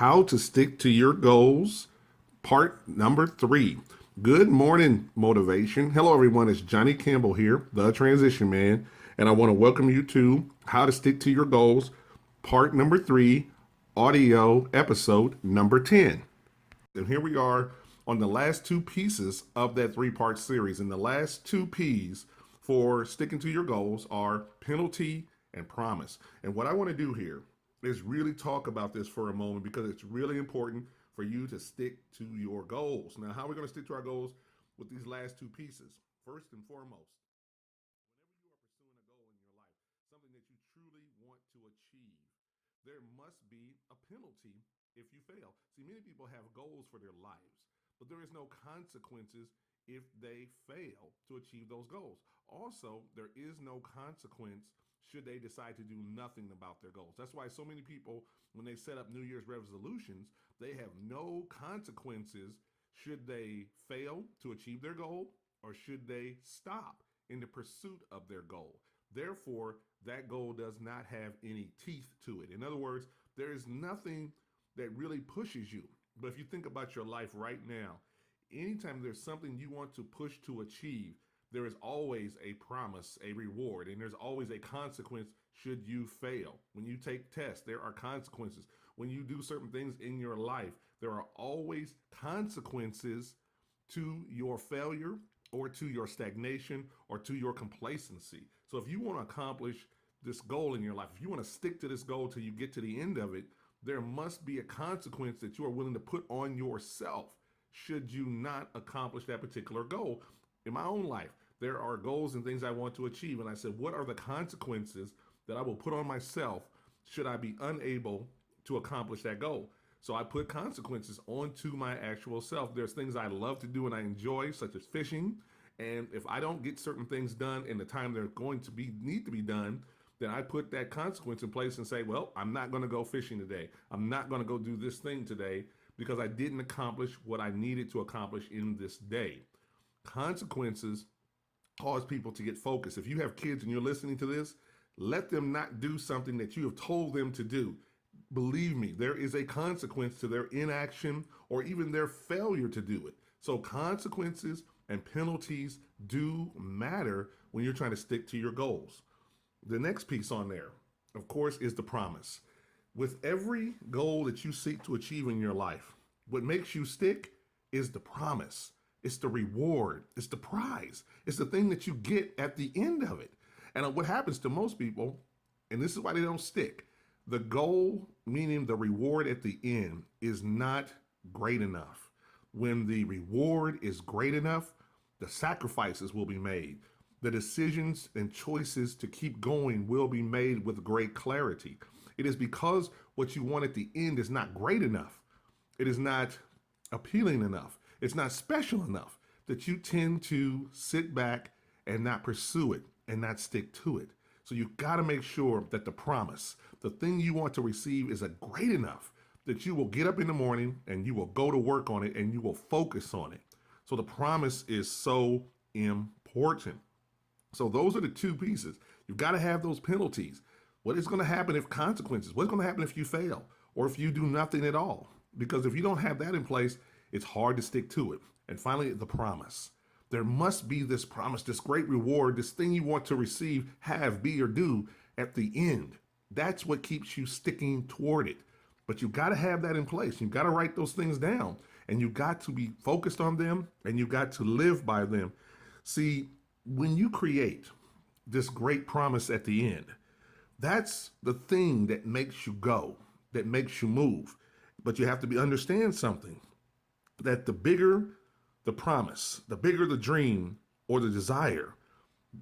How to Stick to Your Goals, part number 3. Good morning, motivation. Hello, everyone. It's Johnny Campbell here, the transition man, and I want to welcome you to How to Stick to Your Goals, part number 3, audio episode number 10. And here we are on the last two pieces of that three-part series. And the last two P's for sticking to your goals are penalty and promise. And what I want to do here is really talk about this for a moment because it's really important for you to stick to your goals. Now, how are we going to stick to our goals with these last two pieces? First and foremost, whenever you are pursuing a goal in your life, something that you truly want to achieve, there must be a penalty if you fail. See, many people have goals for their lives, but there is no consequences if they fail to achieve those goals. Also, there is no consequence should they decide to do nothing about their goals. That's why so many people, when they set up New Year's resolutions, they have no consequences should they fail to achieve their goal or should they stop in the pursuit of their goal. Therefore, that goal does not have any teeth to it. In other words, there is nothing that really pushes you. But if you think about your life right now, anytime there's something you want to push to achieve, there is always a promise, a reward, and there's always a consequence should you fail. When you take tests, there are consequences. When you do certain things in your life, there are always consequences to your failure or to your stagnation or to your complacency. So if you want to accomplish this goal in your life, if you want to stick to this goal till you get to the end of it, there must be a consequence that you are willing to put on yourself should you not accomplish that particular goal. In my own life, there are goals and things I want to achieve. And I said, what are the consequences that I will put on myself should I be unable to accomplish that goal? So I put consequences onto my actual self. There's things I love to do and I enjoy, such as fishing. And if I don't get certain things done in the time they're going to need to be done, then I put that consequence in place and say, well, I'm not going to go fishing today. I'm not going to go do this thing today because I didn't accomplish what I needed to accomplish in this day. Consequences cause people to get focused. If you have kids and you're listening to this, let them not do something that you have told them to do. Believe me, there is a consequence to their inaction or even their failure to do it. So consequences and penalties do matter when you're trying to stick to your goals. The next piece on there, of course, is the promise. With every goal that you seek to achieve in your life, what makes you stick is the promise. It's the reward. It's the prize. It's the thing that you get at the end of it. And what happens to most people, and this is why they don't stick, the goal, meaning the reward at the end, is not great enough. When the reward is great enough, the sacrifices will be made. The decisions and choices to keep going will be made with great clarity. It is because what you want at the end is not great enough. It is not appealing enough. It's not special enough that you tend to sit back and not pursue it and not stick to it. So you've got to make sure that the promise, the thing you want to receive, is great enough that you will get up in the morning and you will go to work on it and you will focus on it. So the promise is so important. So those are the two pieces. You've got to have those penalties. What is going to happen if consequences? What's going to happen if you fail or if you do nothing at all? Because if you don't have that in place, it's hard to stick to it. And finally, the promise. There must be this promise, this great reward, this thing you want to receive, have, be, or do at the end. That's what keeps you sticking toward it. But you've got to have that in place. You've got to write those things down and you've got to be focused on them and you've got to live by them. See, when you create this great promise at the end, that's the thing that makes you go, that makes you move. But you have to understand something, that the bigger the promise, the bigger the dream or the desire,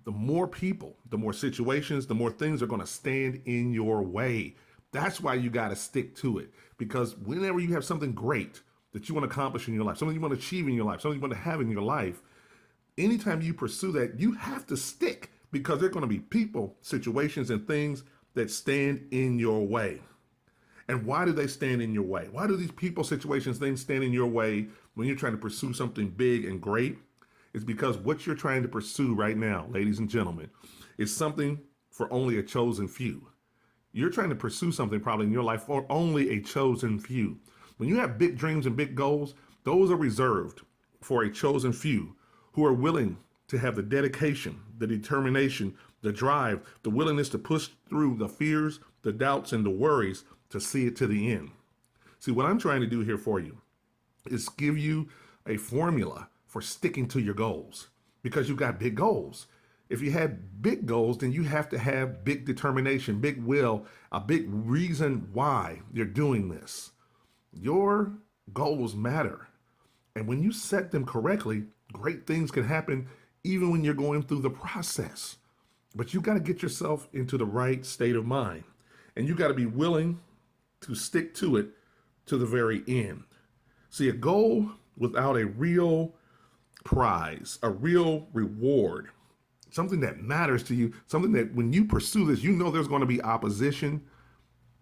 the more people, the more situations, the more things are going to stand in your way. That's why you got to stick to it. Because whenever you have something great that you want to accomplish in your life, something you want to achieve in your life, something you want to have in your life, anytime you pursue that, you have to stick because there are going to be people, situations, and things that stand in your way. And why do they stand in your way? Why do these people, situations, things stand in your way when you're trying to pursue something big and great? It's because what you're trying to pursue right now, ladies and gentlemen, is something for only a chosen few. You're trying to pursue something probably in your life for only a chosen few. When you have big dreams and big goals, those are reserved for a chosen few who are willing to have the dedication, the determination, the drive, the willingness to push through the fears, the doubts, and the worries to see it to the end. See, what I'm trying to do here for you is give you a formula for sticking to your goals because you've got big goals. If you had big goals, then you have to have big determination, big will, a big reason why you're doing this. Your goals matter. And when you set them correctly, great things can happen even when you're going through the process. But you got to get yourself into the right state of mind. And you got to be willing to stick to it to the very end. See, a goal without a real prize, a real reward, something that matters to you, something that when you pursue this, you know there's going to be opposition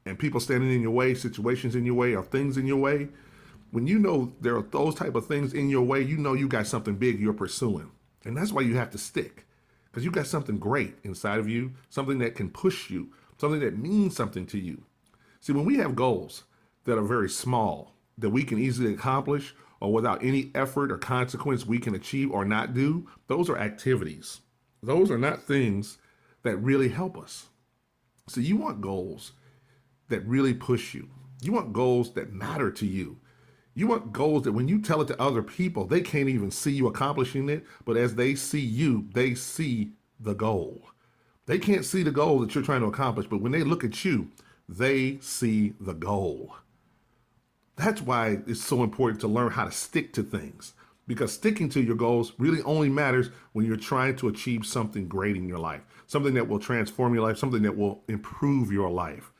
and people standing in your way, situations in your way, or things in your way. When you know there are those type of things in your way, you know you got something big you're pursuing. And that's why you have to stick, because you got something great inside of you, something that can push you, something that means something to you. See, when we have goals that are very small, that we can easily accomplish, or without any effort or consequence we can achieve or not do, those are activities. Those are not things that really help us. So you want goals that really push you. You want goals that matter to you. You want goals that when you tell it to other people, they can't even see you accomplishing it, but as they see you, they see the goal. They can't see the goal that you're trying to accomplish, but when they look at you, they see the goal. That's why it's so important to learn how to stick to things, because sticking to your goals really only matters when you're trying to achieve something great in your life, something that will transform your life, something that will improve your life.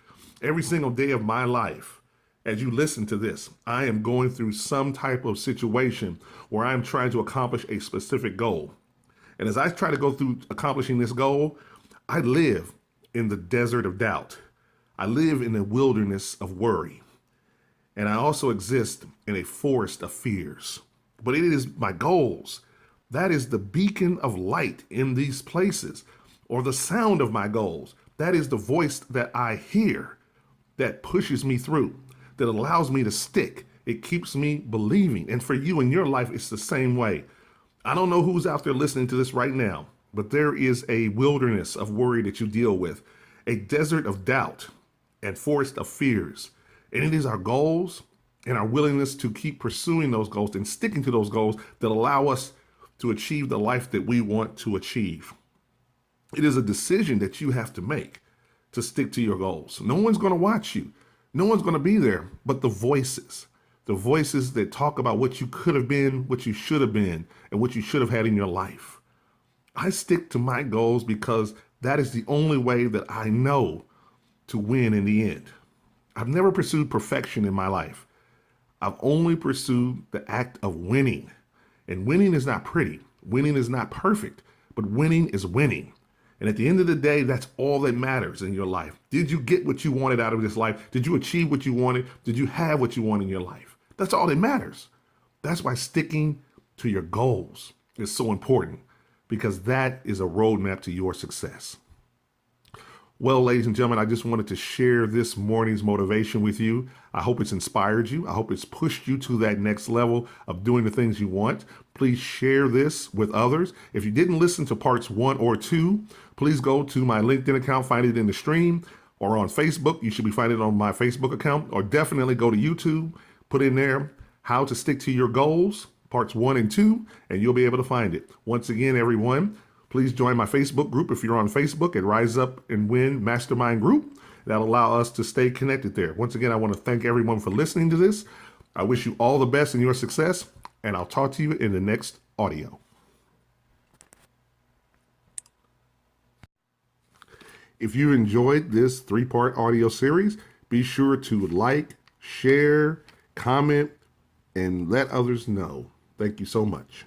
Every single day of my life, as you listen to this, I am going through some type of situation where I'm trying to accomplish a specific goal. And as I try to go through accomplishing this goal, I live in the desert of doubt. I live in the wilderness of worry. And I also exist in a forest of fears. But it is my goals. That is the beacon of light in these places, or the sound of my goals. That is the voice that I hear that pushes me through, that allows me to stick. It keeps me believing. And for you in your life, it's the same way. I don't know who's out there listening to this right now, but there is a wilderness of worry that you deal with, a desert of doubt and forest of fears. And it is our goals and our willingness to keep pursuing those goals and sticking to those goals that allow us to achieve the life that we want to achieve. It is a decision that you have to make to stick to your goals. No one's going to watch you. No one's going to be there, but the voices that talk about what you could have been, what you should have been, and what you should have had in your life. I stick to my goals because that is the only way that I know to win in the end. I've never pursued perfection in my life. I've only pursued the act of winning. And winning is not pretty. Winning is not perfect, but winning is winning. And at the end of the day, that's all that matters in your life. Did you get what you wanted out of this life? Did you achieve what you wanted? Did you have what you want in your life? That's all that matters. That's why sticking to your goals is so important, because that is a roadmap to your success. Well, ladies and gentlemen, I just wanted to share this morning's motivation with you. I hope it's inspired you. I hope it's pushed you to that next level of doing the things you want. Please share this with others. If you didn't listen to parts 1 or 2, please go to my LinkedIn account, find it in the stream, or on Facebook. You should be finding it on my Facebook account, or definitely go to YouTube, put in there how to stick to your goals, parts 1 and 2, and you'll be able to find it. Once again, everyone, please join my Facebook group if you're on Facebook at Rise Up and Win Mastermind Group. That'll allow us to stay connected there. Once again, I want to thank everyone for listening to this. I wish you all the best in your success, and I'll talk to you in the next audio. If you enjoyed this 3-part audio series, be sure to like, share, comment, and let others know. Thank you so much.